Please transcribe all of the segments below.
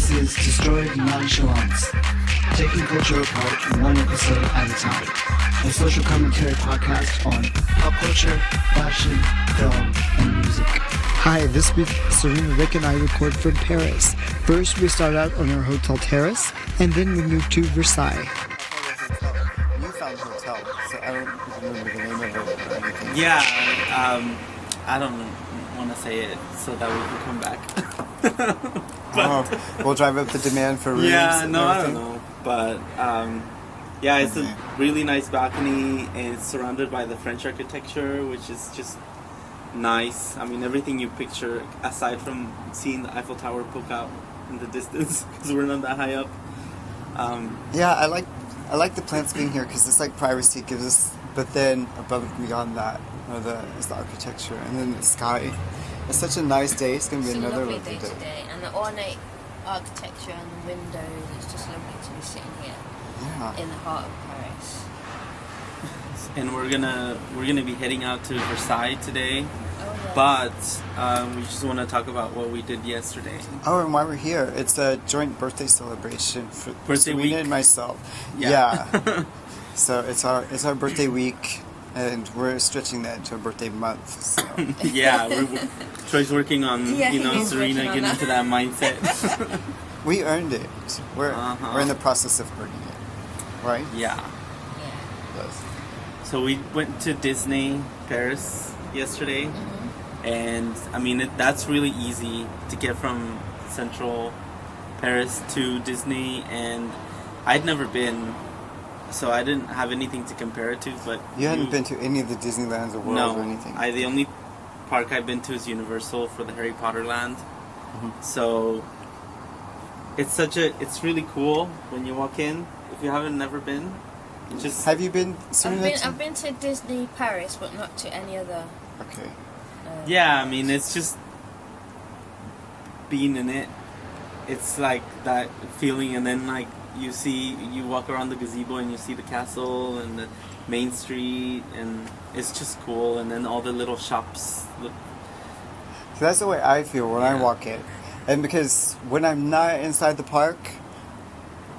This is Destroyed Nonchalance, taking culture apart one episode at a time. A social commentary podcast on pop culture, fashion, film, and music. Hi, this week Serena, Rick, and I record from Paris. First, we start out on our hotel terrace, and then we move to Versailles. You found a hotel, so I don't remember the name of it or anything. Yeah, I don't want to say it so that we can come back. We'll drive up the demand for rooms. Yeah, and no, I everything. don't know. But, yeah, it's a really nice balcony, and it's surrounded by the French architecture, which is just nice. I mean, everything you picture, aside from seeing the Eiffel Tower poke out in the distance, because we're not that high up. Yeah, I like the plants being here because it's like privacy gives us, but then above and beyond that is the architecture and then the sky. It's such a nice day. It's going to be It's a another lovely lovely day today, and the ornate architecture and the windows. It's just lovely to be sitting here in the heart of Paris. And we're gonna be heading out to Versailles today. Oh, yes. But we just want to talk about what we did yesterday. Oh, and while we're here, it's a joint birthday celebration for Birthday Serena week. and myself. Yeah. So it's our birthday week, and we're stretching that into a birthday month. So. Yeah, Troy's working on Yeah, he's Serena working on getting that. into that mindset. We earned it. We're in the process of earning it, right? Yeah. Yeah. Yes. So we went to Disney Paris yesterday, Mm-hmm. and I mean that's really easy to get from Central Paris to Disney, and I'd never been, so I didn't have anything to compare it to. But You hadn't been to any of the Disneylands or World no, or anything? the only park I've been to is Universal for the Harry Potter land. Mm-hmm. So it's really cool when you walk in. If you haven't never been, just Have you been, Serena? I've been to Disney Paris, but not to any other. Okay. yeah. I mean, it's just being in it. It's like that feeling, and then like you walk around the gazebo and you see the castle and the main street, and it's just cool. And then all the little shops. So that's the way I feel when I walk in. And because when I'm not inside the park,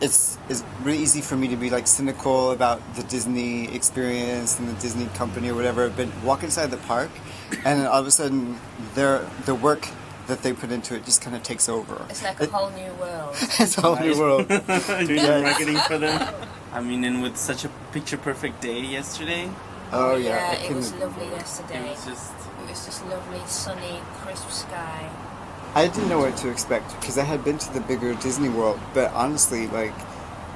it's really easy for me to be like cynical about the Disney experience and the Disney company or whatever. But walk inside the park, and then all of a sudden, the work that they put into it just kind of takes over. It's like a whole new world. It's a whole new world. Doing marketing for them. I mean, and with such a picture perfect day yesterday, Oh yeah. It was lovely yesterday. it was just lovely, sunny, crisp sky. I didn't know what to expect because I had been to the bigger Disney World, but honestly, like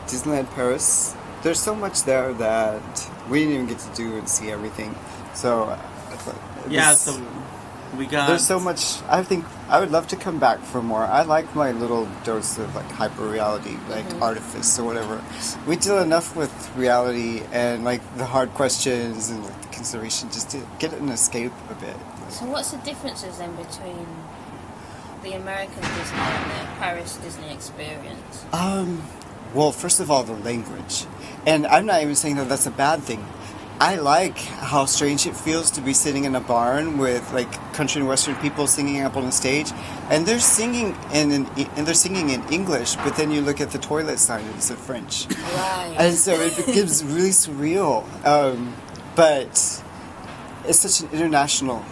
Disneyland Paris, there's so much there that we didn't even get to do and see everything. So I thought so we got. there's so much. I think I would love to come back for more. I like my little dose of like hyper reality, like artifice or whatever. We did enough with reality and like the hard questions and like, the consideration just to get an escape a bit. So what's the differences then between the American Disney and the Paris Disney experience? Well, first of all, the language. And I'm not even saying that that's a bad thing. I like how strange it feels to be sitting in a barn with like country and western people singing up on the stage, and they're singing in English, but then you look at the toilet sign and it's in French. Right. And so it becomes really surreal. But it's such an international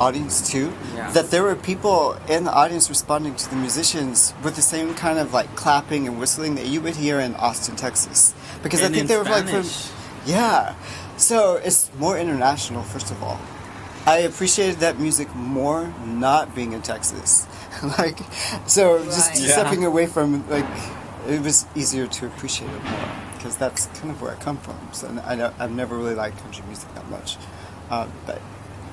audience too, that there were people in the audience responding to the musicians with the same kind of like clapping and whistling that you would hear in Austin, Texas. Because I think they were like from, so it's more international. First of all, I appreciated that music more not being in Texas. Like, so just stepping away from like, it was easier to appreciate it more because that's kind of where I come from. So I've never really liked country music that much, but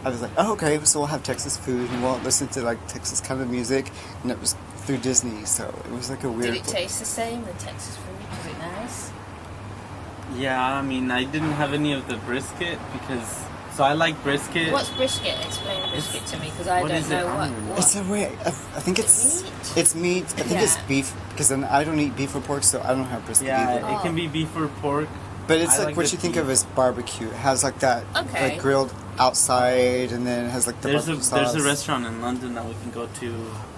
I was like, oh, okay, so we'll have Texas food and we'll listen to like Texas kind of music, and it was through Disney, so it was like a weird. Did it taste the same, the Texas food? Was it nice? Yeah, I mean, I didn't have any of the brisket because. So I like brisket. What's brisket? Explain brisket to me, because I don't know what. It's a way. I think it's meat. I think it's beef because then I don't eat beef or pork, so I don't have brisket either. Yeah, it can be beef or pork. But it's like what you think of as barbecue. It has like that like grilled outside, and then it has like the barbecue sauce. There's a restaurant in London that we can go to.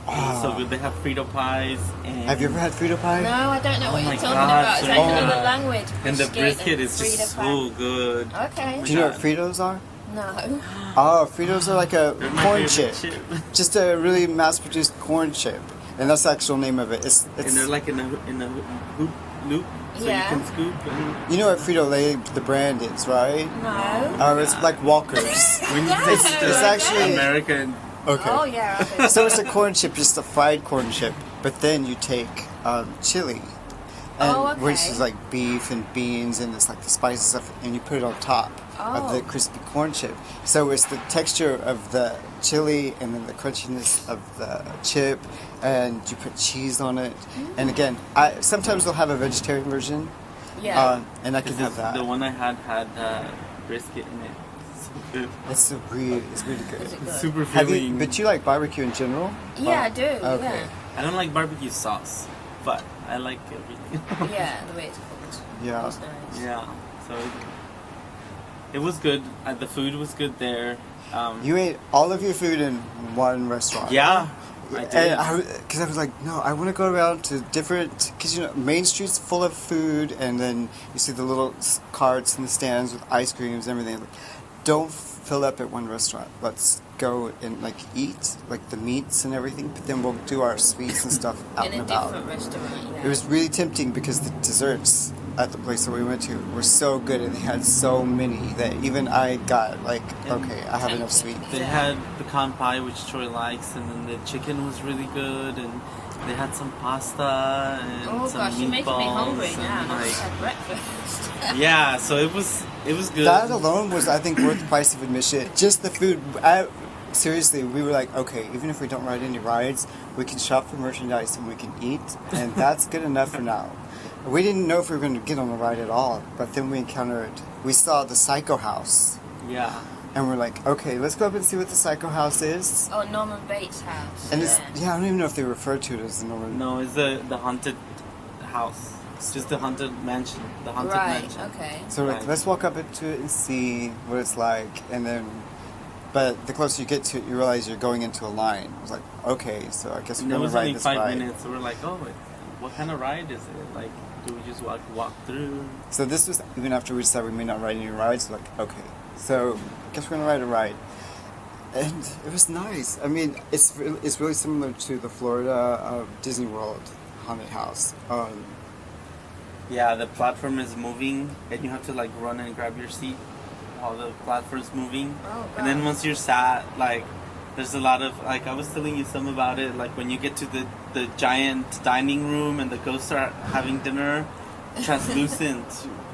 It's so good. They have Frito pies. And have you ever had Frito pie? No, I don't know what my you're talking God, about. Is that Serena. another language? And the brisket is Frito just pie. so good. Okay. Do you know what Fritos are? No. Oh, Fritos are like a They're my corn favorite chip. Just a really mass-produced corn chip, and that's the actual name of it. It's And they're like in a hoop loop, so Yeah. you can scoop. And you know what Frito-Lay the brand is, right? No. Oh, it's like Walkers. when you Yeah. taste It's actually- American. Okay. Oh yeah. Okay. So it's a corn chip, just a fried corn chip, but then you take chili, and Oh, okay. which is like beef and beans, and it's like the spicy stuff, and you put it on top of the Oh. crispy corn chip. So it's the texture of the chili, and then the crunchiness of the chip, and you put cheese on it. And again, sometimes they'll have a vegetarian version, Yeah. and I can have that. The one I had brisket in it. So good. It's really good. Is it good? Super Have you, filling. but you like barbecue in general? Yeah, I do. Okay. I don't like barbecue sauce, but I like everything. Yeah. Yeah, the way it's cooked. Yeah. That's nice. Yeah, so it was good. The food was good there. You ate all of your food in one restaurant. Yeah, I did. And because I was like, no, I want to go around to different, because Main Street's full of food, and then you see the little carts and the stands with ice creams and everything. Like, don't fill up at one restaurant. Let's go and like eat like the meats and everything, but then we'll do our sweets and stuff out In and a about. different restaurant. Yeah. It was really tempting because the desserts at the place that we went to were so good, and they had so many that even I got like, okay, I have enough sweet. They had pecan pie, which Troy likes, and then the chicken was really good, and they had some pasta and Oh some gosh, meatballs. you're making me hungry now. and, I like, just had breakfast. yeah, so it was good. That alone was, I think, worth the price of admission. Just the food. Seriously, we were like, okay, even if we don't ride any rides, we can shop for merchandise and we can eat, and that's good enough for now. We didn't know if we were going to get on a ride at all, but then we saw the Psycho House, Yeah. and we're like, okay, let's go up and see what the Psycho House is. Oh, Norman Bates' house. And yeah. I don't even know if they refer to it as the Norman. No, it's the haunted house. It's just the haunted mansion. The haunted Right. mansion. Okay. So we're like, Right. let's walk up into it and see what it's like, and then. But the closer you get to it, you realize you're going into a line. I was like, okay, so I guess we're And it going was to ride only this 5 ride. minutes, so we're like, oh, what kind of ride is it? Like, do we just walk through? So this was even after we decided we may not ride any rides. We're like, okay, so I guess we're gonna ride a ride, and it was nice. I mean, it's really similar to the Florida Disney World haunted house. Yeah, the platform is moving, and you have to like run and grab your seat while the platform's moving. Oh, And then God. once you're sat, like, there's a lot of, like, I was telling you some about it, like when you get to the giant dining room and the ghosts are having dinner, translucent,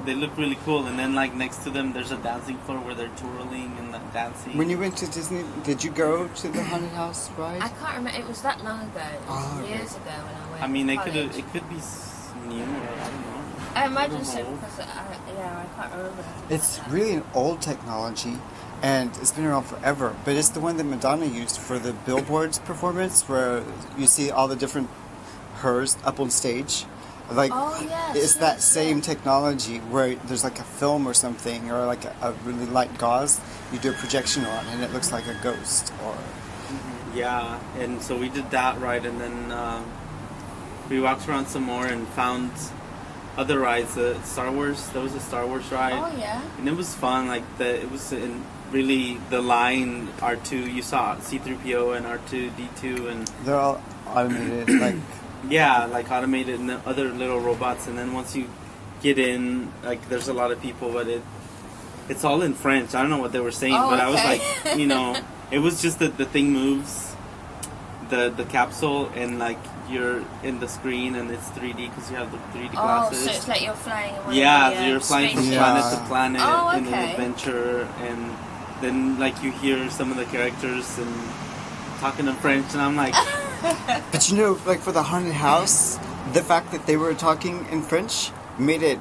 they look really cool. And then like next to them, there's a dancing floor where they're twirling and dancing. When you went to Disney, did you go to the haunted house ride? I can't remember. It was that long ago. It was Oh, okay. years ago when I went. I mean, to it could college. be new, or I don't know. I imagine so know. because I can't remember. It's really an old technology, and it's been around forever. But it's the one that Madonna used for the Billboards performance, where you see all the different hers up on stage. Like, Oh, yes, it's that yes, same yes. technology where there's like a film or something, or like a really light gauze. You do a projection on, and it looks like a ghost. Or Yeah, and so we did that ride, and then we walked around some more and found other rides. Star Wars, there was a Star Wars ride, Oh yeah. and it was fun. Like it was in really the line R2. You saw C-3PO and R2D2, and they're all automated. Like, yeah, like automated and the other little robots. And then once you get in, like there's a lot of people, but it's all in French. I don't know what they were saying, Oh, but I was okay. like, it was just that the thing moves, the capsule, and like you're in the screen and it's 3D because you have the 3D Oh, glasses. so it's like you're flying away. Yeah, so you're flying from spaceship. Yeah. planet to planet Oh, in an okay. adventure, and then like you hear some of the characters and talking in French, and I'm like, but like for the haunted house, the fact that they were talking in French made it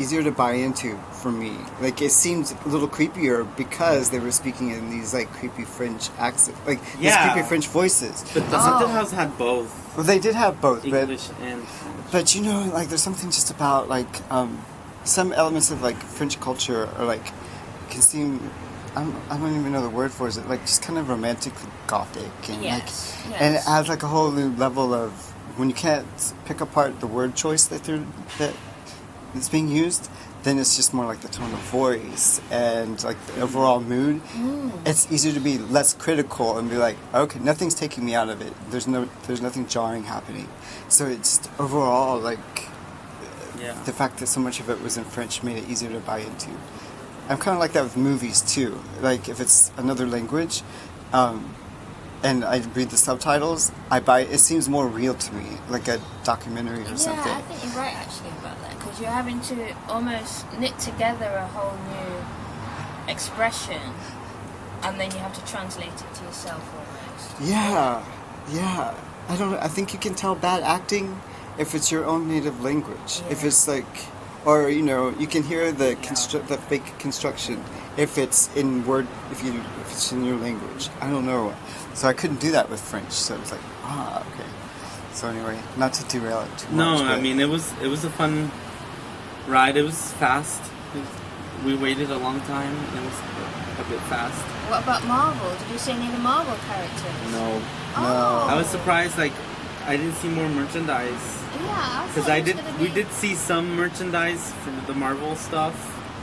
easier to buy into for me. Like, it seemed a little creepier because they were speaking in these like creepy French accents, like Yeah. these creepy French voices. but the haunted house had both Well, they did have both, English and French. but like there's something just about like some elements of like French culture are like can seem I don't even know the word for it. Is it like just kind of romantically gothic and Yes, like, and it yes. adds like a whole new level of when you can't pick apart the word choice that is being used. Then it's just more like the tone of voice and like the overall mood. It's easier to be less critical and be like, okay, nothing's taking me out of it. There's nothing jarring happening. So it's overall like the fact that so much of it was in French made it easier to buy into. I'm kind of like that with movies too. Like if it's another language, and I read the subtitles, I buy it. It seems more real to me, like a documentary or something. Yeah, I think you're right actually about that, because you're having to almost knit together a whole new expression, and then you have to translate it to yourself almost. Yeah. I think you can tell bad acting if it's your own native language. Yeah. If it's like, or you can hear the the fake construction if it's in if it's in your language. I don't know. So I couldn't do that with French. So it's like, okay. So anyway, not to derail it too much. No, I but- mean it was a fun ride. It was fast. We waited a long time. And it was a bit fast. What about Marvel? Did you see any of the Marvel characters? No, Oh. I was surprised. Like I didn't see more merchandise. Yeah, Because we did see some merchandise from the Marvel stuff.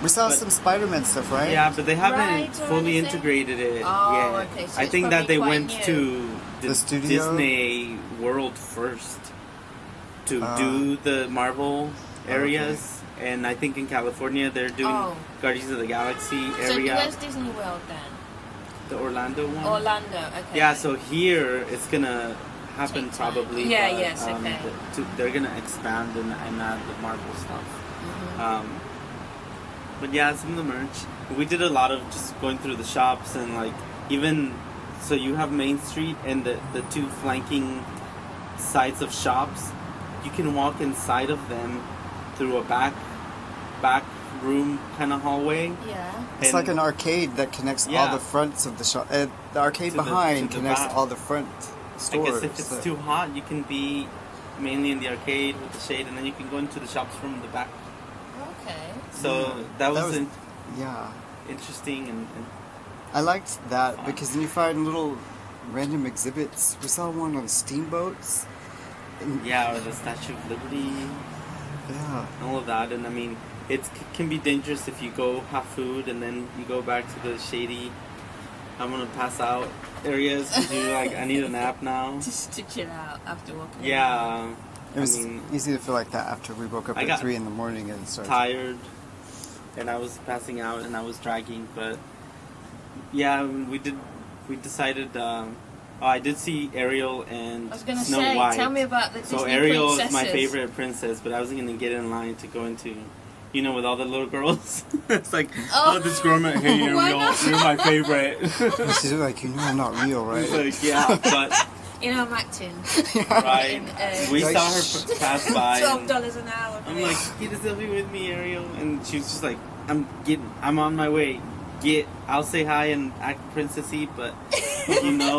We saw but- some Spider-Man stuff, right? Yeah, but they haven't Right, or fully anything? integrated it Oh, yet. okay, so I it's think that probably they quite went new. to The studio? Disney World first to do the Marvel areas, and I think in California they're doing Oh. Guardians of the Galaxy So area, where's Disney World then? the Orlando one. Orlando, okay. Yeah, so here it's gonna happen Take time. probably. Yeah, but, yes, okay. They're gonna expand and add the Marvel stuff. Mm-hmm. But yeah, some of the merch. We did a lot of just going through the shops and like even so you have Main Street and the two flanking sides of shops. You can walk inside of them through a back room kind of hallway. Yeah. It's And- like an arcade that connects all Yeah. the fronts of the shop. The arcade To the- behind to the connects back. all the front I stores. guess if it's too hot, you can be mainly in the arcade with the shade, and then you can go into the shops from the back. Okay. So that was Yeah. interesting and I liked that Fun. because then you find little random exhibits. We saw one on steamboats. yeah, or the Statue of Liberty, Yeah. all of that. And I mean, it can be dangerous if you go have food and then you go back to the shady, I'm gonna pass out areas. 'Cause you're like, I need a nap now. Just to chill out after walking. Yeah, It was I mean, easy to feel like that after we woke up I at got 3 in the morning and started. tired, and I was passing out and I was dragging. But yeah, we decided. I did see Ariel and I was gonna Snow say, White. tell me about the Disney So Ariel princesses. is my favorite princess, but I wasn't gonna get in line to go into, with all the little girls. It's like, Oh. this girl right here, Why Ariel, not? you're my favorite. She's like, I'm not real, right? It's like, yeah, but You know, I'm acting. right, we Like, saw her pass by. and $12 an hour. I'm like, get a selfie with me, Ariel, and she was just like, I'm on my way. I'll say hi and act princessy, but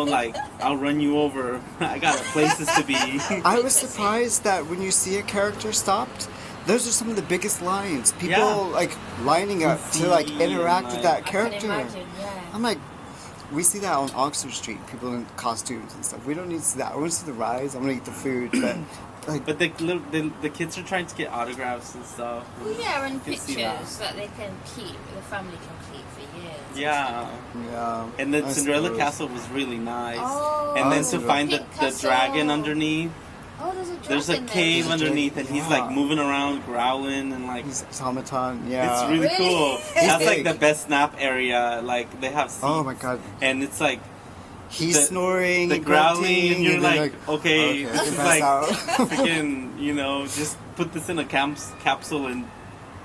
like I'll run you over. I got places to be. I was surprised that when you see a character stopped, those are some of the biggest lines. People Yeah. like lining up to like Goofy and, interact with like- that I can character. imagine, yeah. I'm like, we see that on Oxford Street, people in costumes and stuff. We don't need to see that. I want to see the rides. I want to eat the food, but like, But the kids are trying to get autographs and stuff. Well, yeah, and You can see pictures that they can keep, the family can keep for years. Yeah. yeah. And the I Cinderella suppose. Castle was really nice. Oh, And then Oh, to find the Pink Castle. dragon underneath. Oh, there's a There's a dragon cave there. underneath, and he's like Yeah. moving around, growling, and like He's automaton, yeah. it's really Really? cool. He's That's like big. the best snap area. Like they have seats, Oh my god. and it's like He's The- snoring, the and growling, grunting, and you're then like, okay, I this can is pass like out. freaking, just put this in a capsule and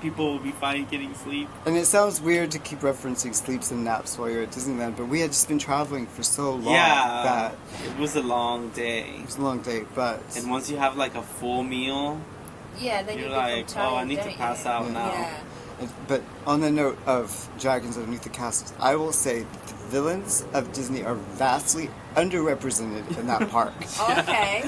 people will be fine getting sleep. And it sounds weird to keep referencing sleeps and naps while you're at Disneyland, but we had just been traveling for so long Yeah, that it was a long day. it was a long day, but And once you have like a full meal, Yeah, then you're you become like, tired, oh, I need to don't pass you? out now. Yeah. but on the note of dragons underneath the castles, I will say that the villains of Disney are vastly underrepresented in that park. Okay.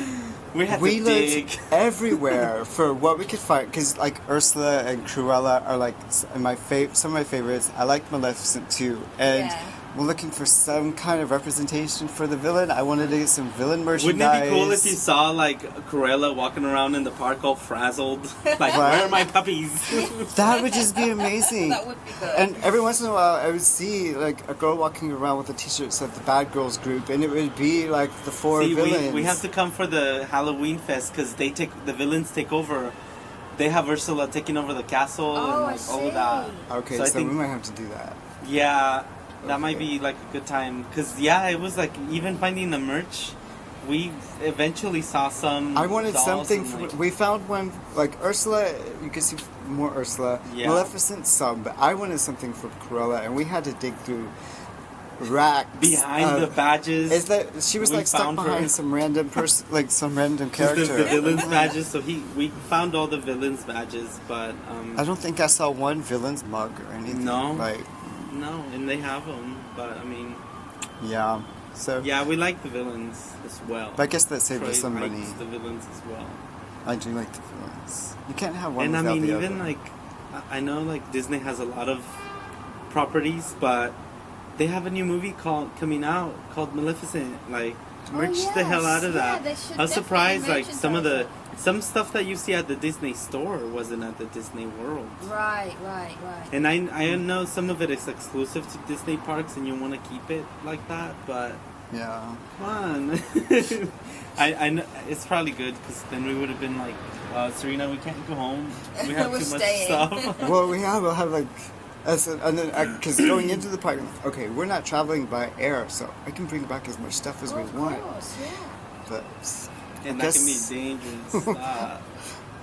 We had we to dig. looked everywhere for what we could find, because like Ursula and Cruella are like some of my favorites. I like Maleficent too, and Yeah. we're looking for some kind of representation for the villain. I wanted to get some villain merchandise. Wouldn't it be cool if you saw like Cruella walking around in the park all frazzled, like What? where are my puppies? That would just be amazing. That would be good. And every once in a while, I would see like a girl walking around with a T-shirt that said the Bad Girls Group, and it would be like the four See, villains. we have to come for the Halloween fest because the villains take over. They have Ursula taking over the castle and Oh, like, I all of that. Okay, So I so think- we might have to do that. Yeah, that might Okay. be like a good time because it was like even finding the merch. We eventually saw some. I wanted dolls something. and, like, We found one like Ursula. You can see more Ursula. Yeah. Maleficent some, but I wanted something for Cruella, and we had to dig through racks behind the of- badges. Is that she was we like stuck found her. behind some random person, like some random the character. villains badges. So we found all the villains badges, but I don't think I saw one villain's mug or anything. No. Like, no, and they have them. But I mean, yeah. So yeah, we like the villains as well. but I guess that saved us Troy some money. likes the villains as well. I do like the villains. You can't have one And I without mean, the even other. like, I know like Disney has a lot of properties, but they have a new movie coming out called Maleficent. Like, merch the hell out of that. Yeah, they should I was surprised, like definitely some of the merchandise some stuff that you see at the Disney store wasn't at the Disney World. it. Right. And I know some of it is exclusive to Disney parks, and you want to keep it like that, but Yeah. come on. I know it's probably good because then we would have been like, Serena, we can't go home. We have We're too much staying. stuff. Well, we'll have like, and then because going into the park, okay, we're not traveling by air, so I can bring back as much stuff as we Of want. course, yeah. But And I that can be guess- dangerous.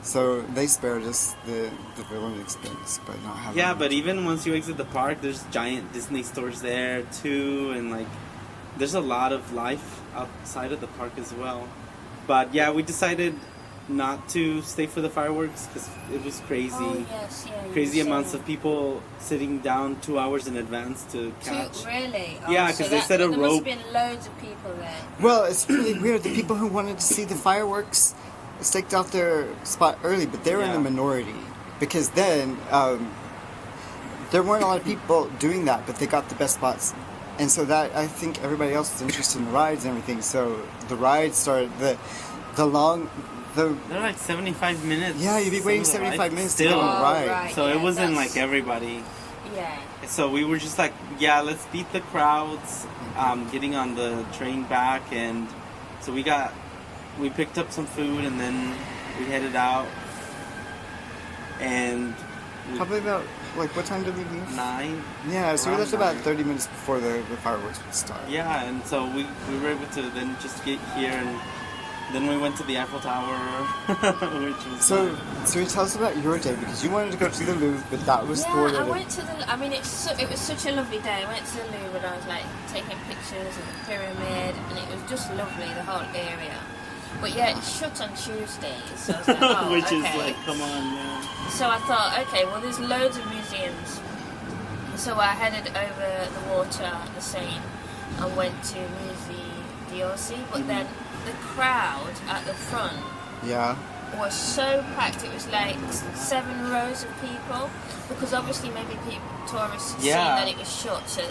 so they spared us the villain expense by not having. Yeah, but even once you exit the park, there's giant Disney stores there too, and like there's a lot of life outside of the park as well. But yeah, we decided not to stay for the fireworks because it was crazy. Oh, yes, yeah. you Crazy were amounts saying. of people sitting down 2 hours in advance to catch. Really? Yeah, so 'cause they that- said a there rope- must have been loads of people there. Well, it's really weird. The people who wanted to see the fireworks staked out their spot early, but they were in Yeah. the minority because then there weren't a lot of people doing that, but they got the best spots. And so that I think everybody else was interested in the rides and everything. So the rides started the They're like 75 minutes. yeah, you'd be some waiting of the 75 rides minutes to still. go on a Oh, ride. right. So Yeah, it wasn't that's- like everybody. Yeah. So we were just like, yeah, let's beat the crowds, getting on the train back, and so we picked up some food, and then we headed out, and Probably about like what time did we leave? 9. Yeah, so we Around left about 9. 30 minutes before the fireworks would start. Yeah, and so we were able to then just get here, and then we went to the Eiffel Tower, which was So, fun. so tell us about your day because you wanted to go to the Louvre, but that was Yeah, thwarted. I went to the. I mean, it was such a lovely day. I went to the Louvre and I was like taking pictures of the pyramid, and it was just lovely, the whole area. But yeah, it's shut on Tuesdays, so I was like, oh, which okay. is like, come on, man. So I thought, okay, well, there's loads of museums. So I headed over the water, the Seine, and went to Musée d'Orsay. But then the crowd at the front Yeah. was so packed. It was like 7 rows of people, because obviously maybe tourists had Yeah. seen that it was shut, so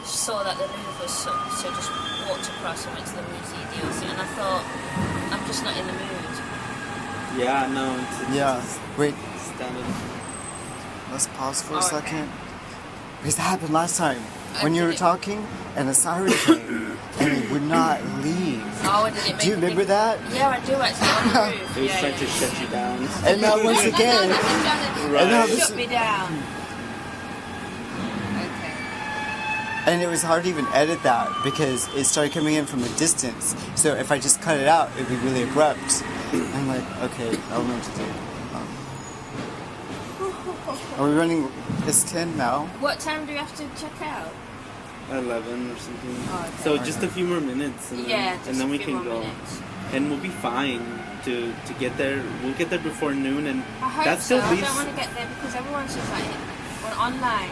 saw that the Louvre was shut, so just walked across and went to the Musée d'Orsay. And I thought, I'm just not in the mood. Yeah, no. It's Yeah. Wait, standard. let's pause for a Oh, okay. second. Because that happened last time. When you did were it? talking and the siren came and it would not leave. Oh, did it make Do you a remember big- that? Yeah, I do actually, on the roof. It was yeah, trying yeah. to shut you down. And now once again, Right. now Shut this- me down. Okay. and it was hard to even edit that because it started coming in from a distance. So if I just cut it out, it would be really abrupt. I'm like, okay, I don't know what to do. Are we running? It's 10 now. What time do we have to check out? 11 or something. Oh, okay. So just a few more minutes, and Yeah, then, just and then a we few can more go, minutes. and we'll be fine to get there. We'll get there before noon, and I hope that so. still I leaves. don't want to get there because everyone says like, well, online,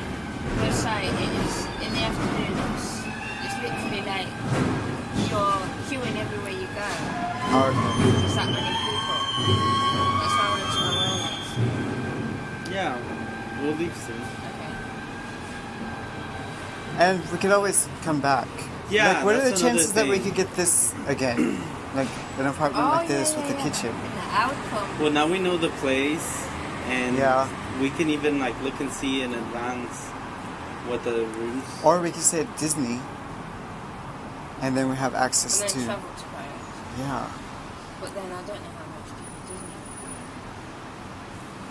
Versailles, it is in the afternoon. It's literally like you're queuing everywhere you go. Okay. It's that many people. That's why I wanted to know where next. Yeah, we'll leave soon. Okay. And we could always come back. Yeah, Like, what are the that's another chances that we thing. could get this again? Like an apartment like this with a kitchen. Yeah, I would come. Well, now we know the place, and Yeah. we can even like look and see in advance what the rooms. Or we could stay at Disney, and then we have access And then to. travel to Paris. Yeah. But then I don't know how much Disney.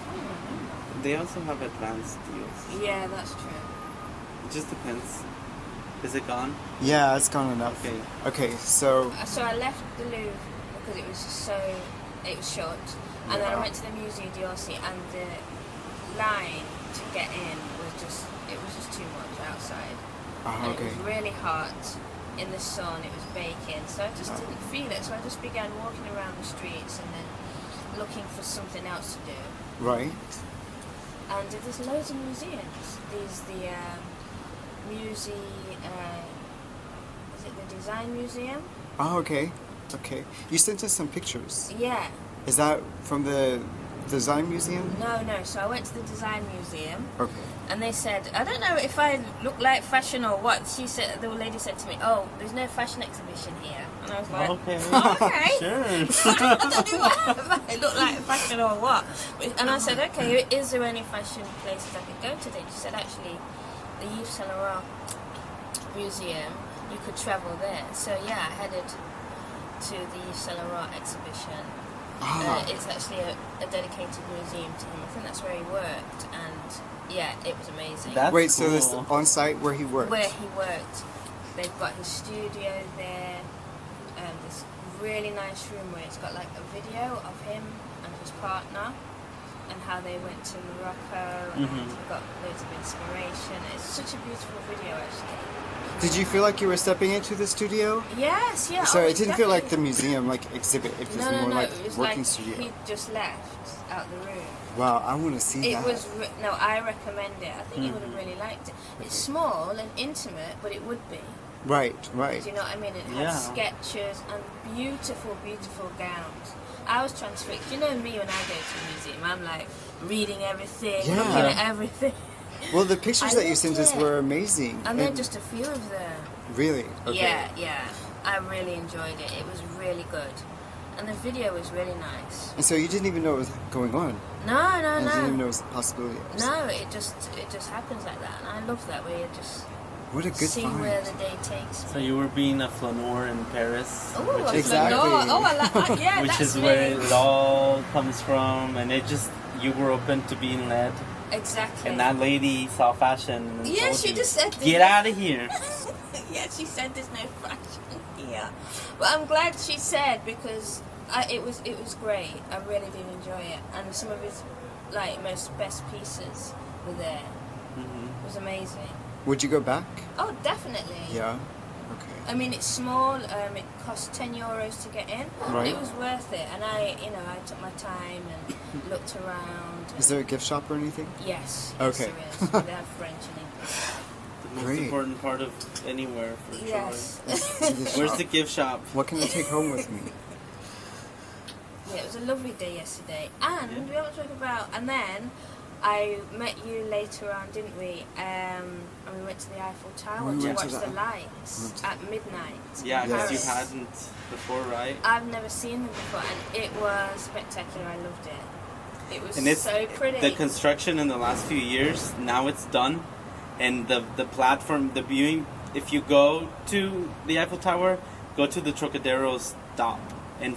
I don't remember. They also have advanced deals. Yeah, that's true. It just depends. Is it gone? Yeah, it's gone enough. Okay. Okay, so So I left the Louvre because it was it was short. And then I went to the Musée d'Orsay, and the line to get in was just too much outside. And okay. it was really hot in the sun, it was baking, so I just didn't feel it. So I just began walking around the streets and then looking for something else to do. Right. And there's loads of museums. There's the is it the Design Museum? Oh, okay. Okay. You sent us some pictures. Yeah. Is that from the Design Museum? No. So I went to the Design Museum, Okay. and they said, I don't know if I look like fashion or what. The lady said to me, "Oh, there's no fashion exhibition here." And I was like, Okay. "Okay." Sure. I don't know if I look like fashion or what. And I said, "Okay, is there any fashion places I could go to?" Then she said, "Actually, the Yves Saint Laurent Museum, you could travel there." So yeah, I headed to the Yves Saint Laurent exhibition. It's actually a dedicated museum to him. I think that's where he worked, and yeah, it was amazing. That's Wait, so this cool. on site where he worked? Where he worked, they've got his studio there, this really nice room where it's got like a video of him and his partner, and how they went to Morocco, and Mhm. got loads of inspiration. It's such a beautiful video, actually. Did you feel like you were stepping into the studio? Yes, yeah. So oh, it didn't feel like the definitely- museum like exhibit. It was No, more like it was working like studio. he just left out the room. Wow, I want to see It that. was no, I recommend it. I think you would have really liked it. It's small and intimate, but it would be. Right, right. Do you know what I mean? It had Yeah. sketches and beautiful, beautiful gowns. I was transfixed. You know me when I go to a museum, I'm like reading everything, Yeah. looking at everything, Well, the pictures I that you loved sent us it. were amazing. and then just a few of them. Really? Okay. Yeah. I really enjoyed it. It was really good, and the video was really nice. And so you didn't even know it was going on. No, And you didn't even know no. it was a possibility. No, it just happens like that, and I love that where you just What a good see find. where the day takes me. So you were being a flaneur in Paris, Ooh, which I is, was like, Exactly. oh, I like, yeah, which that's is where me. it all comes from, and it just you were open to being led, Exactly. and that lady saw fashion. And Yeah, told she you, just said, "Get out of here." Yeah, she said there's no fashion here. But I'm glad she said, because it was great. I really did enjoy it, and some of his most best pieces were there. It was amazing. Would you go back? Oh, definitely. Yeah. Okay. I mean, it's small. It cost €10 to get in, but Right. it was worth it. And I took my time and looked around. Is there a gift shop or anything? Yes. Okay. Yes, there is. They have French and English. The most Great. important part of anywhere for Yes. To the Where's shop. the gift shop? What can I take home with me? Yeah, it was a lovely day yesterday. And we haven't talked about. And then I met you later on, didn't we? And we went to the Eiffel Tower We to went to watch the- the lights at midnight. Yeah, because Yes. you hadn't before, right? I've never seen them before, and it was spectacular. I loved it. It was And it's so pretty. the construction in the last few years. Now it's done, and the platform, the viewing. If you go to the Eiffel Tower, go to the Trocadero stop, and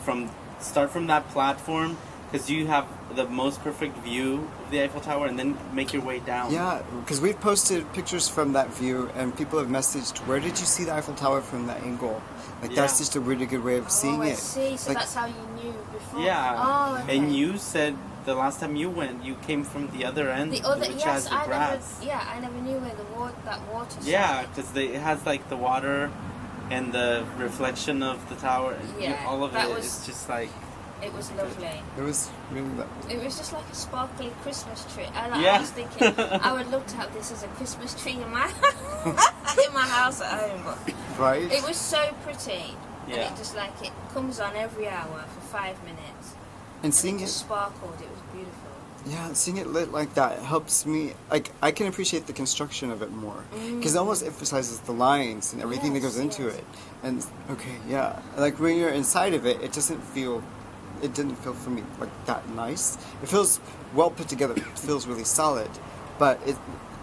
start from that platform, because you have the most perfect view of the Eiffel Tower, and then make your way down. Yeah, because we've posted pictures from that view, and people have messaged, "Where did you see the Eiffel Tower from that angle?" Like that's Yeah. just a really good way of seeing I it. see. So Like- that's how you knew before. Yeah. Oh, okay. And you said the last time you went, you came from the other end, The other, which has yes, the I never. grass. Yeah, I never knew where that water. Yeah, because it has like the water and the reflection of the tower. Yeah, all of that it was- is just like It was lovely. It was really It was just like a sparkly Christmas tree. Yeah. I was thinking I would love to have this as a Christmas tree in my in my house at home. But right. it was so pretty. And it just like it comes on every hour for 5 minutes. And seeing it it, just sparkled. It was beautiful. yeah, seeing it lit like that helps me. Like I can appreciate the construction of it more because it almost emphasizes the lines and everything that goes into it. And okay, yeah, like when you're inside of it, it doesn't feel. It didn't feel for me like that nice. It feels well put together. It feels really solid, but it,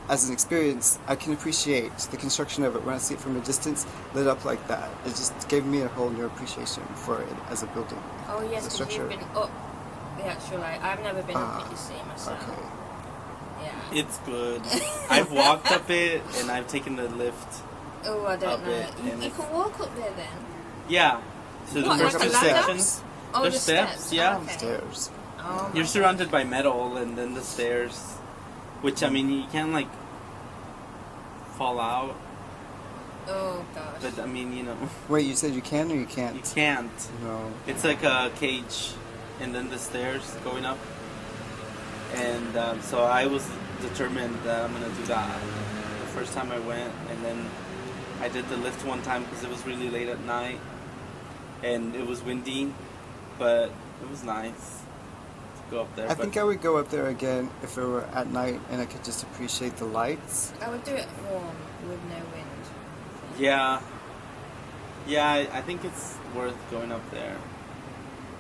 as an experience, I can appreciate the construction of it when I see it from a distance, lit up like that. It just gave me a whole new appreciation for it as a building. Oh yes, the because structure. you've been up the actual like. I've never been up it, you see, myself. Okay. Yeah. It's good. I've walked up it and I've taken the lift. Oh, I don't Up know. it, You and can walk up there then. Yeah. So the What, first like two a ladder? sections. Oh, There's the steps, yeah. Okay. Stairs. Oh, You're my surrounded by metal and then the stairs. Which, I mean, you can't, like, fall out. Oh gosh. But, I mean, you know, Wait, you said you can or you can't? you can't. No. It's like a cage and then the stairs going up. And so I was determined that I'm going to do that the first time I went. And then I did the lift one time because it was really late at night. And it was windy. But it was nice to go up there. I think I would go up there again if it were at night and I could just appreciate the lights. I would do it warm with no wind. Yeah. Yeah, I think it's worth going up there.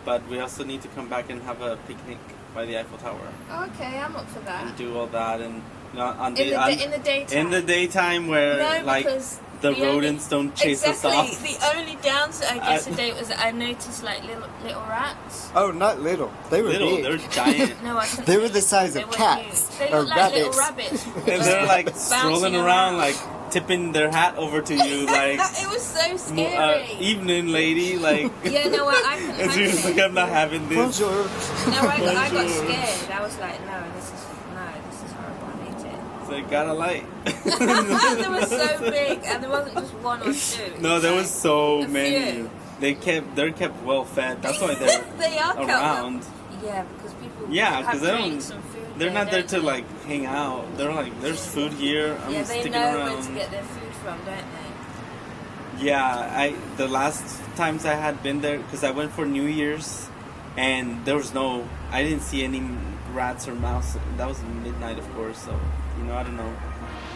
But we also need to come back and have a picnic by the Eiffel Tower. Okay, I'm up for that. And do all that and on In the daytime. in the daytime where No, like because the the only- rodents don't chase exactly. us off. The only downside, I guess, today was that I noticed like little rats. Oh, not little. They were Little, big. they're giant. No, I couldn't. They were see the size them. of They were cats huge. They or look like little rabbits. rabbits. And they're like Bouncing strolling around like tipping their hat over to you like it was so scary. evening lady like Yeah, no, I couldn't. and she was like, I'm not having this. Bonjour. No, I got Bonjour. scared. I was like, no, this is horrible. I hate it. So I got a light. They were so big, and there wasn't just one or two. No, there was so A many. few. They're kept well fed. That's why they're they are kept around. Yeah, because people. Yeah, have because they don't. drinks and food They're not there don't to they? like hang out. They're like, there's food here. I'm Yeah, they sticking know around. where to get their food from, don't they? Yeah, the last times I had been there because I went for New Year's, and there was I didn't see any rats or mouse. That was midnight, of course. So I don't know.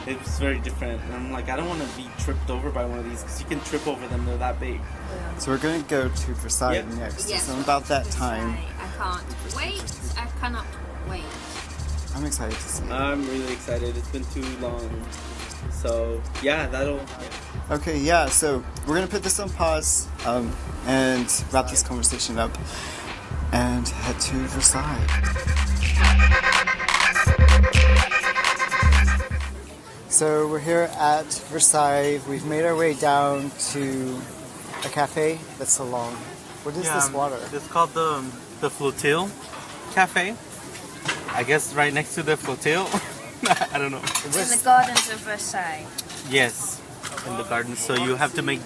It was very different. And I'm like, I don't want to be tripped over by one of these because you can trip over them. They're that big. Yeah. So we're going to go to Versailles Yep. next. Yes, So about that time, I can't wait. I cannot wait. I'm excited to see it. I'm really excited. It's been too long. So yeah, that'll. Okay, yeah, so we're going to put this on pause and wrap this conversation up and head to Versailles. So we're here at Versailles. We've made our way down to a cafe that's so long. What is this water? It's called the Flotille Cafe. I guess right next to the Flotille. I don't know. In the gardens of Versailles. Yes, in the gardens. So you have to make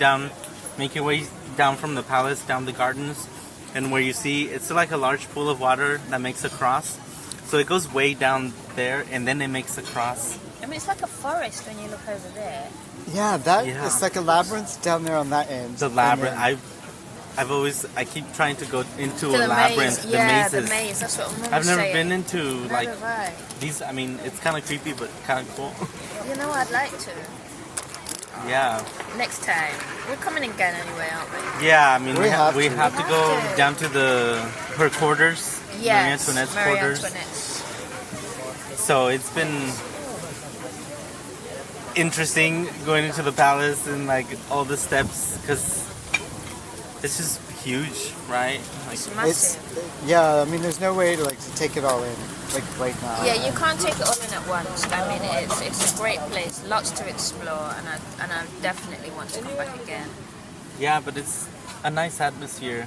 your way down from the palace, down the gardens, and where you see it's like a large pool of water that makes a cross. So it goes way down there, and then it makes a cross. I mean, it's like a forest when you look over there. Yeah, Yeah. it's like a labyrinth down there on that end. The labyrinth. I keep trying to go into To a the labyrinth. maze. Yeah, mazes. the maze. That's what I'm I've never saying. been into like Neither have I. these. I mean, it's kind of creepy, but kind of cool. You know, I'd like to. Yeah. Next time. We're coming again anyway, aren't we? Yeah, I mean, We we have have, to. to go have to. down to her quarters, Yes. Marie Antoinette's Marie quarters. Antoinette's. So it's been interesting going into the palace and like all the steps because it's just huge, right? Like, It's It's, massive. yeah, I mean, there's no way to take it all in, like right now. Yeah, you can't take it all in at once. I mean, it's a great place, lots to explore, and I definitely want to come back again. yeah, but it's a nice atmosphere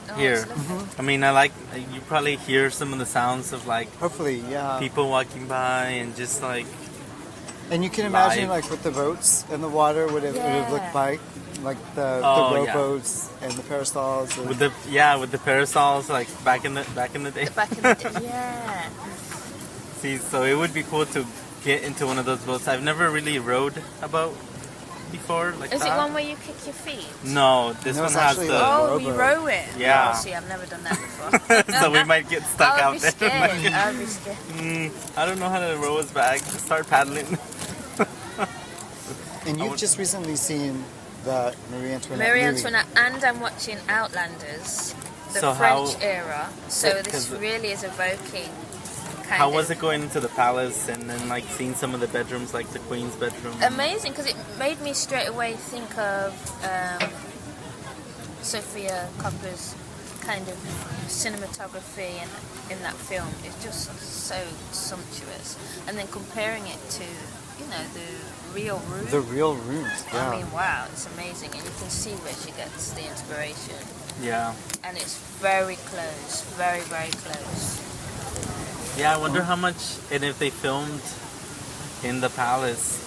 Oh, here. it's lovely. I mean, you probably hear some of the sounds of like Hopefully, yeah. people walking by and just like And you can imagine, live. like, with the boats in the water, what it would have looked like the Oh, yeah. rowboats and the parasols. And with the parasols like back in the day. Back in the day, yeah. See, so it would be cool to get into one of those boats. I've never really rowed a boat, before? Like Is that? it one where you kick your feet? No, this No, one it's has actually the. like- Oh, you rowboat. row it. Yeah. Oh, see, I've never done that before. So we might get stuck I out would be there. scared. I would be scared. I don't know how to row us back. Start paddling. And I you've would- just recently seen the Marie Antoinette Marie movie. Antoinette, and I'm watching Outlanders, the So French how- era. So this 'cause- really is evoking kind How of was it going into the palace and then like seeing some of the bedrooms, like the queen's bedroom? amazing, because it made me straight away think of Sophia Coppola's kind of cinematography in that film. It's just so sumptuous, and then comparing it to the real room. The real rooms. Yeah. I mean, wow, it's amazing, and you can see where she gets the inspiration, Yeah. and it's very close, very very close. Yeah, I wonder how much, and if they filmed in the palace.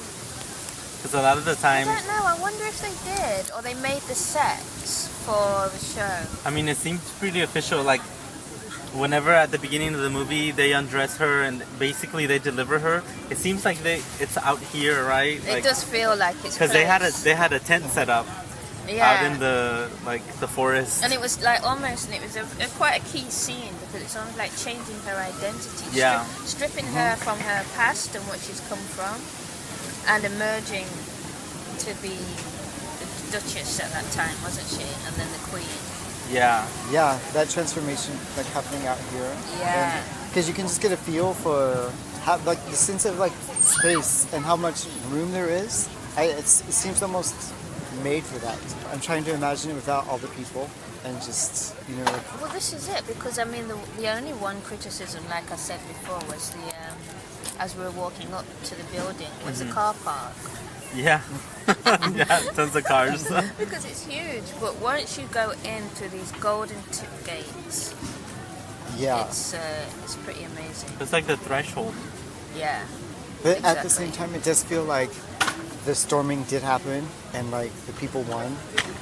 Because a lot of the I time, don't know. I wonder if they did, or they made the sets for the show. I mean, it seems pretty official. Like, whenever at the beginning of the movie they undress her and basically they deliver her, it seems like it's out here, right? It does feel like it's because they had a tent set up out in the forest. And it was like almost, and it was a quite a key scene because it's almost like changing her identity, Yeah. stripping her from her past and what she's come from, and emerging to be the Duchess at that time, wasn't she? And then the Queen. Yeah. Yeah, that transformation like happening out here. Yeah. Because you can just get a feel for how like the sense of like space and how much room there is. It seems almost made for that. I'm trying to imagine it without all the people and just like, Well, this is it, because I mean, the only one criticism, like I said before, was as we were walking up to the building, was the car park. Yeah. Yeah, tons of cars. Because it's huge, but once you go in through these golden tip gates, yeah. it's pretty amazing. It's like the threshold. Yeah. But at the same exactly. time, it does feel like the storming did happen and like the people won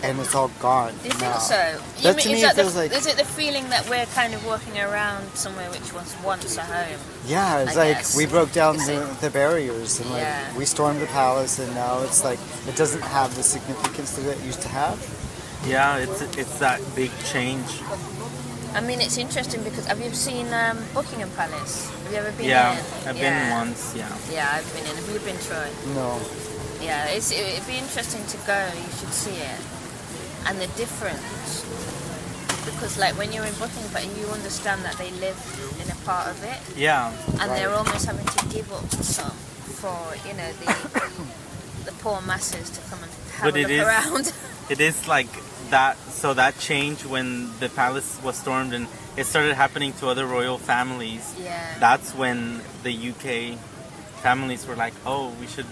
and it's all gone. Do you now. think so? That to me is feels like is it the feeling that we're kind of walking around somewhere which was once a home? yeah, it's I like guess. we broke down Is the barriers and like Yeah. we stormed the palace and now it's like it doesn't have the significance that it used to have. Yeah, it's that big change. I mean, it's interesting because have you seen Buckingham Palace? Have you ever been Yeah, in? I've been once. Yeah. Yeah, I've been in. Have you been, Troy? No. Yeah, it'd be interesting to go. You should see it, and the difference. Because like when you're in Buckingham Palace, you understand that they live in a part of it, Yeah. and Right. they're almost having to give up some for the poor masses to come and have But a it look is- around. It is like that. So that change when the palace was stormed and it started happening to other royal families. Yeah. That's when the UK families were like, oh, we should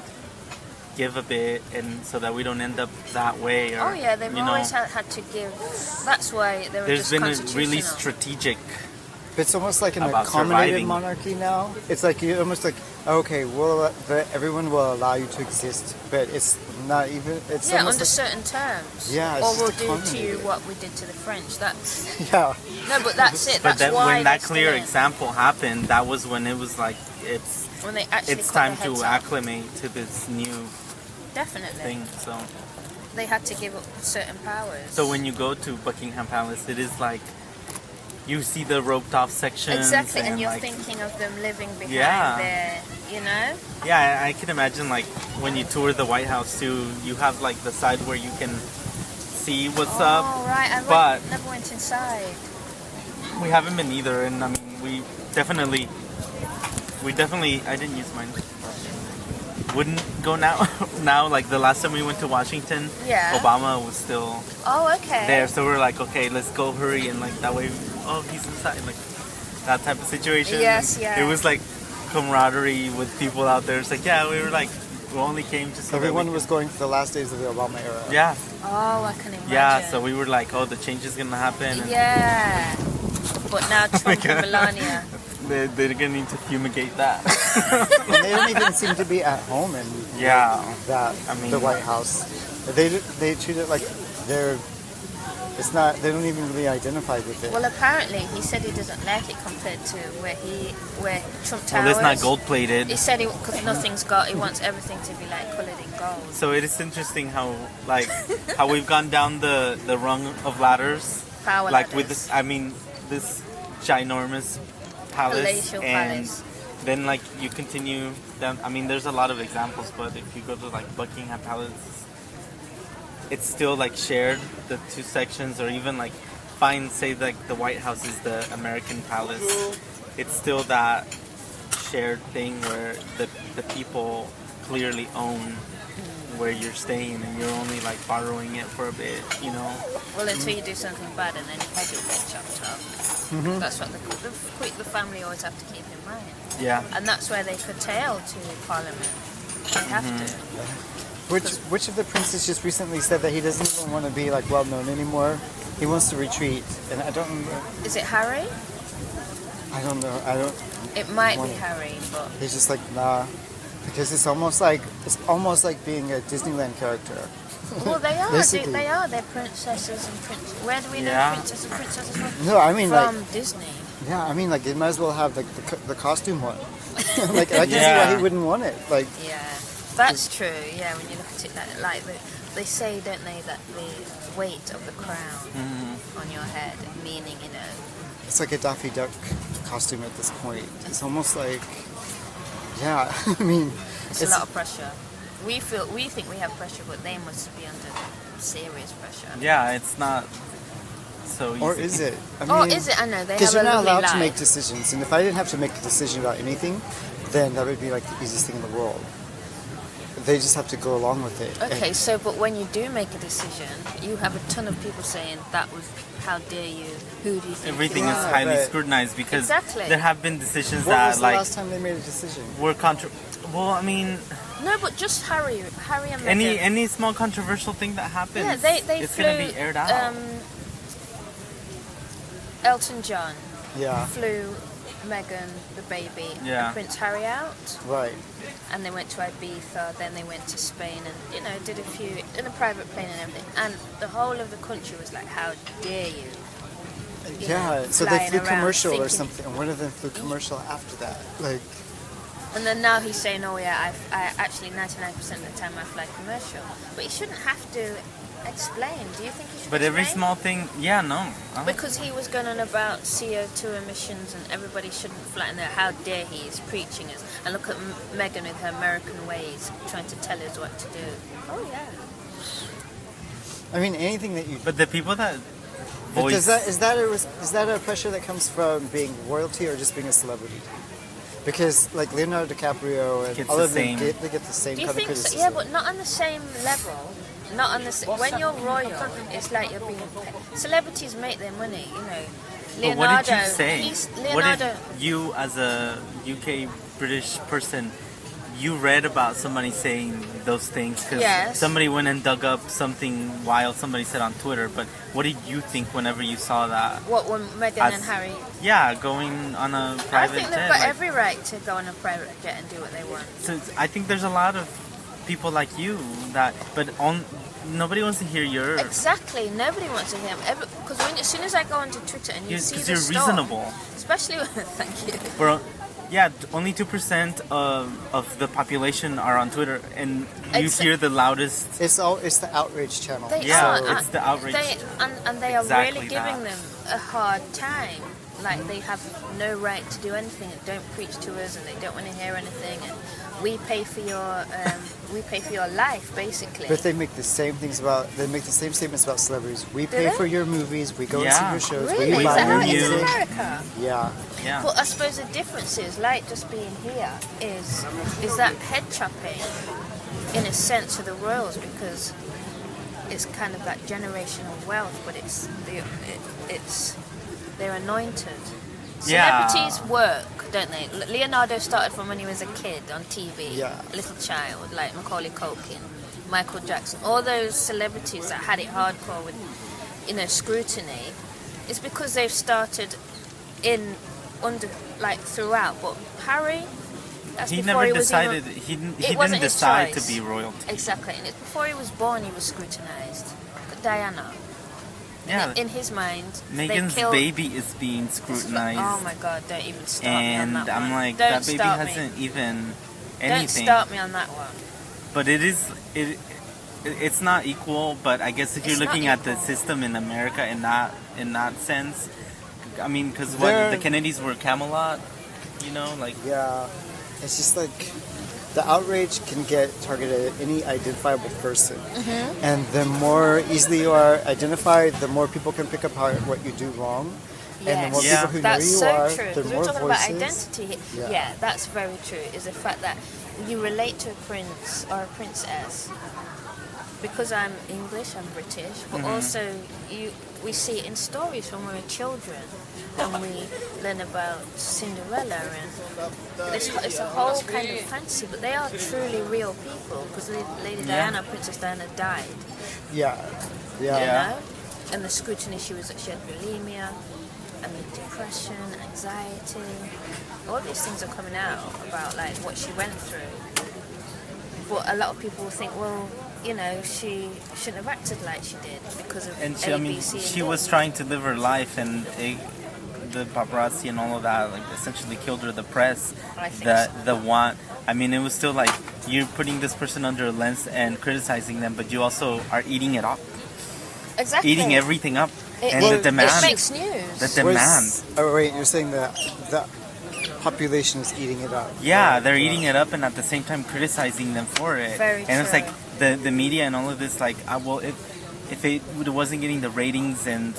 give a bit, and so that we don't end up that way. Or, Oh yeah, they've you know, always had to give. That's why they were There's just been a really constitutional. strategic. It's almost like an About accommodated surviving. monarchy now. It's like you almost like okay, everyone will allow you to exist, but it's not even. It's Yeah, almost under certain terms. Yeah, it's Or just we'll do to you accommodated. what we did to the French. That's like, yeah. no, but that's it. But That's that, why when that they're clear still in. example happened, that was when it was like When they actually it's cut time their heads to off. acclimate to this new Definitely, thing. So. they had to give up certain powers. So when you go to Buckingham Palace, it is like you see the roped off sections. exactly, and you're like, thinking of them living behind Yeah. their, Yeah, I can imagine like when you tour the White House too, you have like the side where you can see what's up. Oh right, I but- never went inside. We haven't been either, and I mean we definitely, I didn't use mine. Wouldn't go now. Now, like the last time we went to Washington, Yeah. Obama was still Oh okay. there, so we're like, okay, let's go hurry, and like that way, oh, he's inside, like that type of situation. Yes, And yeah. It was like camaraderie with people out there. It's like, yeah, we were like, we only came just so that Everyone we was going for the last days of the Obama era. could- Yeah, Oh, I can imagine. yeah. So we were like, oh, the change is gonna happen. And Yeah. But now Trump and Melania. they're gonna need to fumigate that. And they don't even seem to be at home in Yeah. that I mean- the White House. They treat it like they're It's not. They don't even really identify with it. Well, apparently he said he doesn't like it compared to where Trump Tower. Well, it's not is. gold plated. He said because nothing's got. He wants everything to be like coloured in gold. So it is interesting how how we've gone down the rung of ladders. Power like ladders. with this, I mean, this ginormous palace, Palatial and palace. then like you continue down. I mean, there's a lot of examples, but if you go to like Buckingham Palace, it's still like shared, the two sections, or even like say like the White House is the American palace. It's still that shared thing where the people clearly own where you're staying, and you're only like borrowing it for a bit, you know. Well, until you do something bad and then your head will get chopped off. That's what the family always have to keep in mind. Yeah. And that's where they curtail to Parliament. They have to. Which of the princes just recently said that he doesn't even want to be like well known anymore? He wants to retreat, and I don't remember. Is it Harry? I don't know. I don't. It might be One- Harry, but He's just like nah, because it's almost like being a Disneyland character. well, they are. Basically. They are. They're princesses and princes. Where do we know Yeah. princesses and princesses from? No, I mean From like Disney. yeah, I mean like they might as well have like the costume one. Like I can see Yeah. why he wouldn't want it. Like Yeah, that's true. Yeah, when you look at it like they say, don't they, that the weight of the crown on your head, meaning it's like a Daffy Duck costume at this point. It's almost like yeah. I mean it's a lot of pressure. We think we have pressure, but they must be under serious pressure. Yeah, it's not so easy. or is it? I Oh, is it? I know they have Because a you're not lovely allowed life. to make decisions, and if I didn't have to make a decision about anything, then that would be like the easiest thing in the world. They just have to go along with it. Okay, so but when you do make a decision, you have a ton of people saying that was how dare you? Who do you think? Everything you is are? highly but- scrutinized because Exactly. there have been decisions What that was the like last time they made a decision? were Well, I mean, No, but just Harry and Meghan. any small controversial thing that happens, Yeah, they it's flew. gonna be aired out. Elton John Yeah, flew Meghan, the baby, Yeah. and Prince Harry out, right. and they went to Ibiza. Then they went to Spain, and did a few in a private plane and everything. And the whole of the country was like, "How dare you!" You Yeah, know, so they flying flew around commercial or thinking- something, and one of them flew commercial after that. Like, And then now he's saying, "Oh yeah, I actually 99% of the time I fly commercial." But he shouldn't have to explain. Do you think he should? But every explain? small thing, yeah, no. Because he was going on about CO2 emissions and everybody shouldn't fly in there. How dare he is preaching us. And look at Meghan with her American ways, trying to tell us what to do. Oh yeah. I mean, anything that you. But the people that But voice, is that a pressure that comes from being royalty or just being a celebrity? Because like Leonardo DiCaprio and Gets all the of them same. they get the same Do you kind of think so? criticism. Yeah, but not on the same level. Not on the when you're royal, it's like you're being paid. Celebrities make their money, you know. but Leonardo, what did you say? Leonardo, What did you, as a UK British person, you read about somebody saying those things because Yes. somebody went and dug up something wild somebody said on Twitter. But what did you think whenever you saw that? what when Meghan As- and Harry? Yeah, going on a I private think they've jet. got like- every right to go on a private jet and do what they want. So I think there's a lot of people like you that, but nobody wants to hear your. Exactly. Nobody wants to hear him. Because as soon as I go onto Twitter and you see Because the you're storm, reasonable. especially when, thank you. Bro, yeah, only 2% of the population are on Twitter, and you Exa- hear the loudest. It's the outrage channel. They Yeah, are, it's the outrage. and they are Exactly really giving that. them a hard time. Like they have no right to do anything and don't preach to us, and they don't want to hear anything. And we pay for your life, basically. But they make the same statements about celebrities. We pay they? for your movies. We go and Yeah. see your shows. Really? We Is buy that how your it is in music. America? Yeah. Yeah. But I suppose the difference is, like just being here, is that head chopping in a sense of the royals because it's kind of that generational wealth, but it's they're anointed. Yeah. Celebrities work, don't they? Leonardo started from when he was a kid on TV, Yeah. a little child, like Macaulay Culkin, Michael Jackson, all those celebrities that had it hardcore with, scrutiny. It's because they've started throughout. But Harry, that's He before never was decided. even- He it didn't wasn't his decide choice. to be royalty. Exactly, and it's before he was born he was scrutinized. Diana. Yeah. In his mind, Megan's they killed... baby is being scrutinized. Oh my god, don't even start me And on that I'm one. like, Don't that baby start me. hasn't even Don't anything. start me on that one. But it's not equal. But I guess if you're It's not looking at the equal. system in America in that sense, I mean, because They're- the Kennedys were Camelot, you know, like Yeah, it's just like the outrage can get targeted at any identifiable person, and the more easily you are identified, the more people can pick apart what you do wrong, and the more Yes. people who That's know you so are, true. the Because we're more talking voices. about identity. Yeah. Yeah, that's very true. Is the fact that you relate to a prince or a princess. Because I'm English, I'm British, but also we see it in stories when we're children, and we learn about Cinderella, and it's a whole kind of fantasy. But they are truly real people, because Lady Diana, Princess Diana, died. Yeah, You yeah. know, and the scrutiny she had bulimia, and the depression, anxiety. All these things are coming out about like what she went through. But a lot of people think, well, you know, she shouldn't have acted like she did because of and A, she, I B, mean, C, and she D. was trying to live her life, and the paparazzi and all of that, like, essentially killed her. The press, I think the want. I mean, it was still like you're putting this person under a lens and criticizing them, but you also are eating it up, Exactly. eating everything up, It, and it, the demand, It makes news. the demand. Oh wait, you're saying that the population is eating it up. Yeah, they're eating it up and at the same time criticizing them for it. Very and it's true. like the media and all of this, like, well, if it wasn't getting the ratings and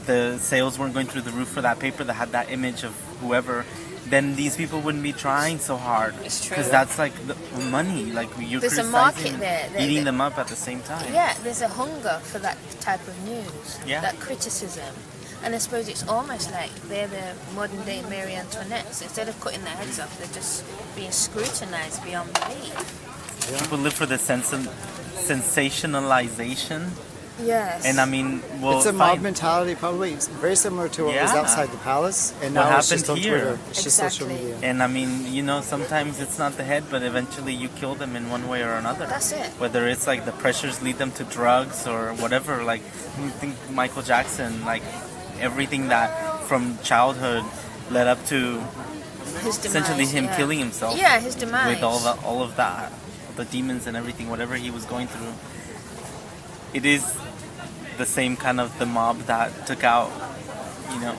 the sales weren't going through the roof for that paper that had that image of whoever, then these people wouldn't be trying so hard. It's true. Because that's like the money. Like you're There's a criticizing, market there. eating them up at the same time. Yeah, there's a hunger for that type of news, Yeah. that criticism. And I suppose it's almost like they're the modern day Marie Antoinettes. Instead of cutting their heads off, they're just being scrutinized beyond belief. People live for the sensationalization. Yes. And I mean, well, It's a mob fine. mentality, probably. It's very similar to what was Yeah. outside the palace, and What now it's just on happened here. Twitter. It's just social Exactly. media. And I mean, you know, sometimes it's not the head, but eventually you kill them in one way or another. That's it. Whether it's like the pressures lead them to drugs or whatever. Like, you think Michael Jackson, like everything that from childhood led up to His demise, essentially him yeah. killing himself. Yeah, his demise. With all of that, the demons and everything, whatever he was going through. It is the same kind of the mob that took out, you know,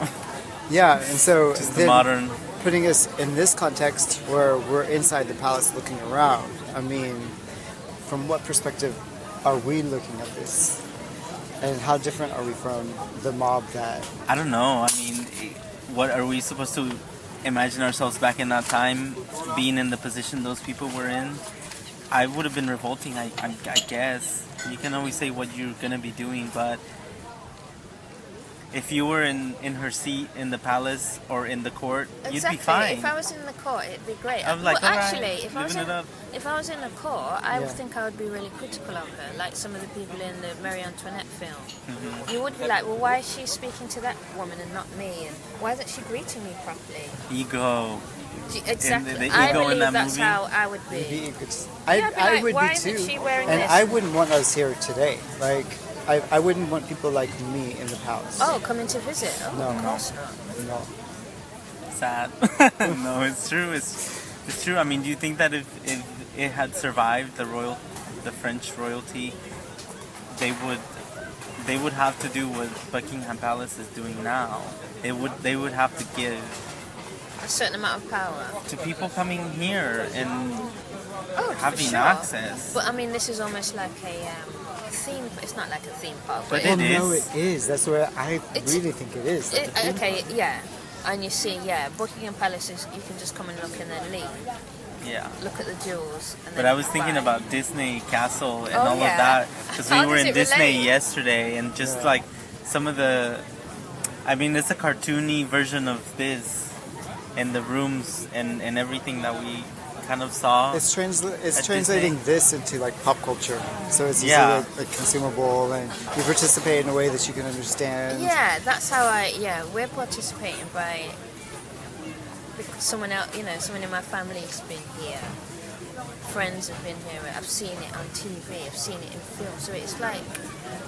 Yeah, and so just the then modern. putting us in this context where we're inside the palace looking around, I mean, from what perspective are we looking at this? And how different are we from the mob that... I don't know. I mean, what are we supposed to imagine ourselves back in that time, being in the position those people were in? I would have been revolting, I guess. You can always say what you're gonna be doing, but if you were in her seat in the palace or in the court, Exactly. you'd be fine. If I was in the court, it'd be great. I was like, well, alright, actually, if I was living in, it up. if I was in the court, I would Yeah. think I would be really critical of her, like some of the people in the Marie Antoinette film. Mm-hmm. You would be like, well, why is she speaking to that woman and not me? And why isn't she greeting me properly? Ego. Exactly. the I ego in believe that that's movie. how I would be. Maybe it could, Yeah, I'd be I like, would why be isn't too. she wearing And this? I wouldn't want us here today. Like, I wouldn't want people like me in the palace. Oh, coming to visit? Oh, No, of no. course not. No. Sad. No, it's true. It's true. I mean, do you think that if it had survived the French royalty, they would have to do what Buckingham Palace is doing now? They would have to give A certain amount of power. to people coming here and Oh, having for sure. access. But I mean, this is almost like a theme. It's not like a theme park, But but it Well, no, is. it is. That's what I It's- really think it is. Like, Okay, yeah. And you see, yeah, Buckingham Palace is, you can just come and look and then leave. Yeah. Look at the jewels. And But then I was thinking buy. about Disney Castle and Oh, all yeah. of that because How we were does in it Disney relate? yesterday, and just Yeah. like some of the, I mean, it's a cartoony version of this, and the rooms and everything that we kind of saw. it's At translating Disney. this into like pop culture, so it's Yeah. easily like consumable, and you participate in a way that you can understand. Yeah, that's how we're participating by because someone else, someone in my family's been here. friends have been here. I've seen it on TV. I've seen it in film. So it's like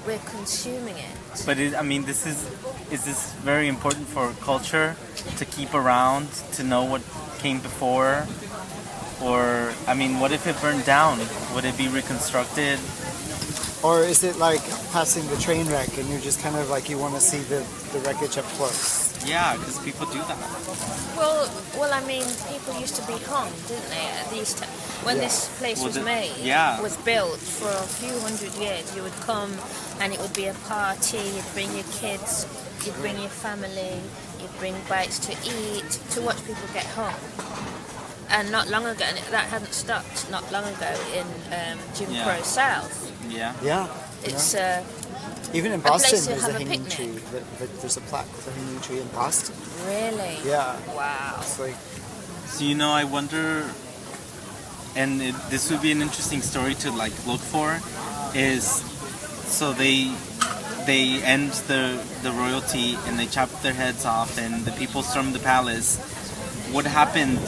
we're consuming it. But I mean, is this very important for culture to keep around, to know what came before? Or, I mean, what if it burned down? Would it be reconstructed? Or is it like passing the train wreck and you're just kind of like you want to see the wreckage up close? Yeah, because people do that. Well, I mean, people used to be hung, didn't they? At these when this place was made, was built for a few hundred years. You would come, and it would be a party. You'd bring your kids, you'd bring your family, you'd bring bites to eat, to watch people get hung. And not long ago, and that hadn't stopped. Not long ago in Jim Crow South. Yeah. Yeah. It's even in Boston, there's have a a hanging picnic. tree. There's a plaque with a hanging tree in Boston. Really. Yeah. Wow. It's like, So I wonder, and this would be an interesting story to like look for, is so they end the royalty and they chop their heads off and the people storm the palace. What happened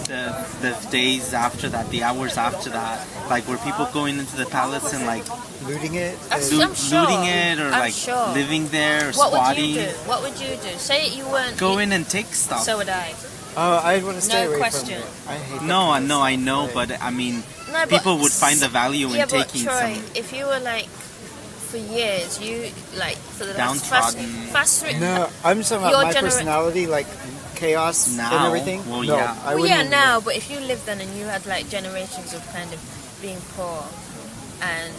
the days after that, the hours after that? Like, were people going into the palace and like looting it? I'm sure. looting it, or I'm like sure. living there, or What squatting? What would you do? Say you weren't. Go in and take stuff. So would I. Oh, I want to stay No away question. from it. I hate No, that I know, place. but I mean, No, but people would find the value yeah, in taking but Troy, some. if you were like for years, you like for the last Downtrodden. fast No, I'm just talking Your about my genera- personality, like chaos Now? and everything. Well, no, yeah. I Well, wouldn't. yeah, now, but if you lived then and you had like generations of kind of being poor, and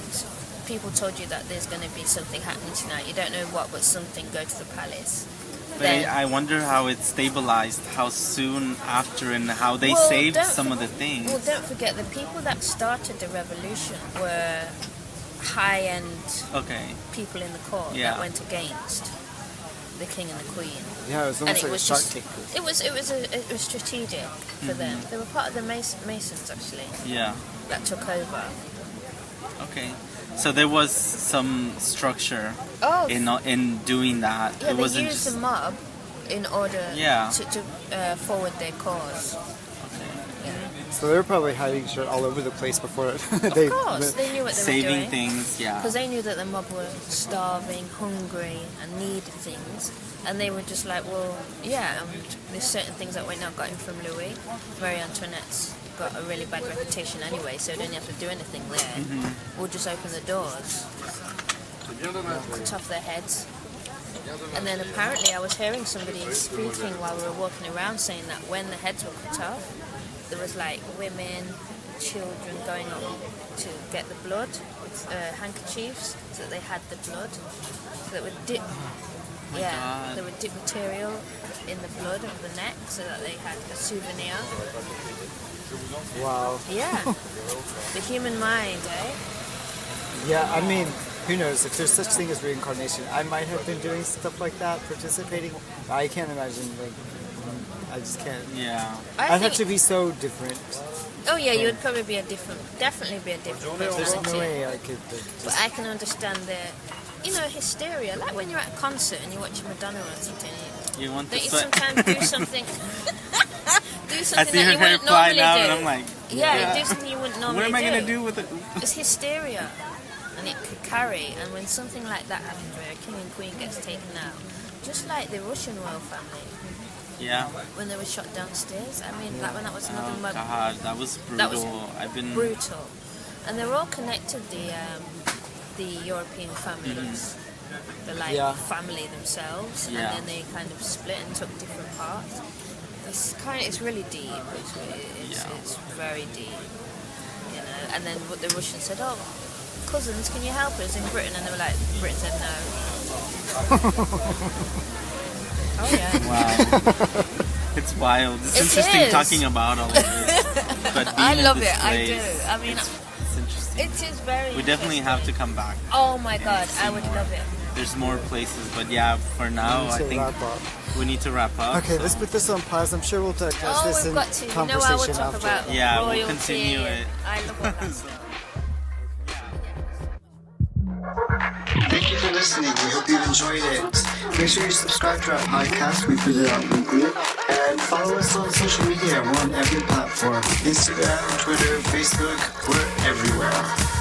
people told you that there's going to be something happening tonight, you don't know what, but something, go to the palace. But Then, I wonder how it stabilized, how soon after, and how they Well, saved don't some of the things. well, don't forget the people that started the revolution were high-end Okay. people in the court Yeah. that went against the king and the queen. Yeah, it was And almost it like was a Shark just- Tank. It was strategic for them. Mm-hmm. They were part of the Masons actually Yeah. that took over. Okay. So there was some structure Oh, in doing that. yeah, It they wasn't used just the mob in order Yeah. to forward their cause. okay. Yeah. So they were probably hiding shit all over the place before they. Of course, they knew what they were Saving doing. things. Yeah. Because they knew that the mob were starving, hungry, and needed things. And they were just like, well, yeah, there's certain things that we're not getting from Louis. Marie Antoinette's got a really bad reputation anyway, so we don't have to do anything there. Mm-hmm. We'll just open the doors, cut off their heads. And then apparently I was hearing somebody speaking while we were walking around saying that when the heads were cut off, there was like women, children going up to get the blood with handkerchiefs so that they had the blood. So that would dip, God. they would dip material in the blood of the neck so that they had a souvenir. Wow. Yeah, the human mind, eh? Yeah, I mean, who knows? If there's such thing as reincarnation, I might have been doing stuff like that, participating. I can't imagine. Like, I just can't. Yeah. I'd have to be so different. Oh yeah, you would probably be definitely be a different There's personality. no way I could. But I can understand the, hysteria. Like when you're at a concert and you watch Madonna or something. You want Don't to you sweat? sometimes do something? Do I something see that her you hair wouldn't flying normally out, do. and I'm like, Yeah, you do something you wouldn't normally what do. am I gonna do with it? It's hysteria, and it could carry. And when something like that happens, where a king and queen gets taken out, just like the Russian royal family Yeah. when they were shot downstairs. I mean, that was another Oh God, that was brutal. That was I've been. brutal, and they're all connected. The European families, the family themselves, Yeah. and then they kind of split and took different parts. It's really deep. It's very deep, And then what the Russians said, "Oh, cousins, can you help us in Britain?" And they were like, Britain said no. Oh yeah. Wow. It's wild. It's It interesting is. talking about all of this. But being I in love this it. I place, do. I mean, it's interesting. it is very. We definitely have to come back. Oh my God, I would love it. There's more places, but yeah, for now, I to think wrap up. we need to wrap up. Okay, so- let's put this on pause. I'm sure we'll touch Oh, this we've in got to. You know, conversation I would talk after. about Yeah, we'll royalty. continue it. I love all that stuff. Thank you for listening. We hope you enjoyed it. Make sure you subscribe to our podcast. We put it out weekly. And And follow us on social media. We're on every platform. Instagram, Twitter, Facebook. We're everywhere.